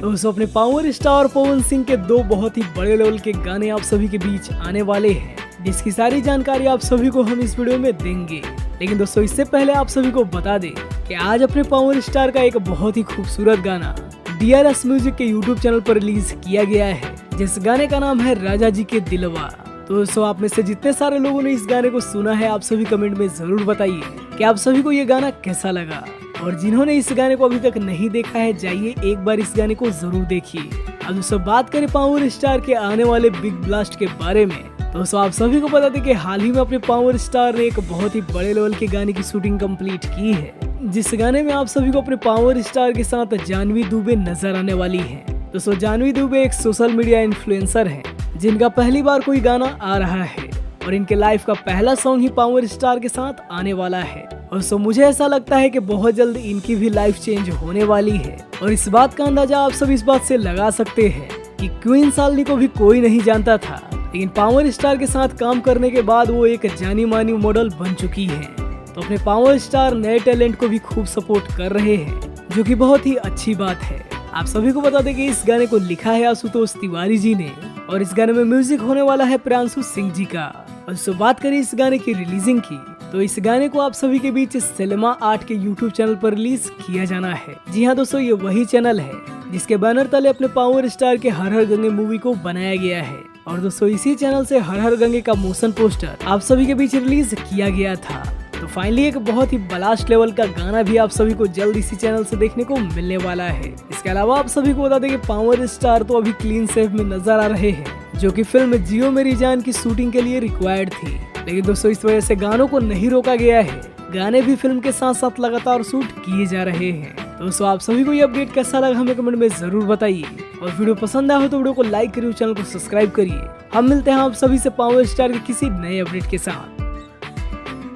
दोस्तों अपने power star Pawan Singh के दो बहुत ही बड़े लेवल के गाने आप सभी के बीच आने वाले हैं, जिसकी सारी जानकारी आप सभी को हम इस वीडियो में देंगे। लेकिन दोस्तों इससे पहले आप सभी को बता दें कि आज अपने पावर स्टार का एक बहुत ही खूबसूरत गाना DRS म्यूजिक के YouTube चैनल पर रिलीज किया गया है, जिस गाने का नाम है राजा जी के दिलवा। तो दोस्तों आप में से जितने सारे लोगों ने इस गाने को सुना है, आप सभी कमेंट में जरूर बताइए कि आप सभी को ये गाना कैसा लगा। और जिन्होंने इस गाने को अभी तक नहीं देखा है, जाइए एक बार इस गाने को जरूर देखिए। अब दोस्तों बात करें पावर स्टार के आने वाले बिग ब्लास्ट के बारे में, दोस्तों आप सभी को बता दें कि हाल ही में अपने पावर स्टार ने एक बहुत ही बड़े लेवल के गाने की शूटिंग कंप्लीट की है, जिस गाने में आप सभी को अपने पावर स्टार के साथ जानवी दुबे नजर आने वाली है। दोस्तों जानवी दुबे एक सोशल मीडिया इन्फ्लुएंसर है, जिनका पहली बार कोई गाना आ रहा है और इनके लाइफ का पहला सॉन्ग ही पावर स्टार के साथ आने वाला है। और सो मुझे ऐसा लगता है कि बहुत जल्द इनकी भी लाइफ चेंज होने वाली है। और इस बात का अंदाजा आप सब इस बात से लगा सकते हैं कि क्वीन सालनी को भी कोई नहीं जानता था, लेकिन पावर स्टार के साथ काम करने के बाद वो एक जानी मानी मॉडल बन चुकी है। तो अपने पावर स्टार नए टैलेंट को भी खूब सपोर्ट कर रहे हैं, जो कि बहुत ही अच्छी बात है। आप सभी को बता दें कि इस गाने को लिखा है आशुतोष तिवारी जी ने, और इस गाने में म्यूजिक होने वाला है प्रियांशु सिंह जी का। और सो बात करें इस गाने की रिलीजिंग की, तो इस गाने को आप सभी के बीच सिनेमा आर्ट के YouTube चैनल पर रिलीज किया जाना है। जी हाँ दोस्तों, ये वही चैनल है जिसके बैनर तले अपने पावर स्टार के हर हर गंगे मूवी को बनाया गया है। और दोस्तों इसी चैनल से हर हर गंगे का मोशन पोस्टर आप सभी के बीच रिलीज किया गया था। तो फाइनली एक बहुत ही ब्लास्ट लेवल का गाना भी आप सभी को जल्द इसी चैनल से देखने को मिलने वाला है। इसके अलावा आप सभी को बता दें कि पावर स्टार तो अभी क्लीन सेफ में नजर आ रहे हैं, जो कि फिल्म जियो मेरी जान की शूटिंग के लिए रिक्वायर्ड थी। लेकिन दोस्तों इस वजह से गानों को नहीं रोका गया है, गाने भी फिल्म के साथ साथ लगातार शूट किए जा रहे हैं। दोस्तों आप सभी को ये अपडेट कैसा लगा हमें कमेंट में जरूर बताइए, और वीडियो पसंद आया हो तो वीडियो को लाइक करिए, चैनल को सब्सक्राइब करिए। हम मिलते हैं आप सभी से पावर स्टार के किसी नए अपडेट के साथ।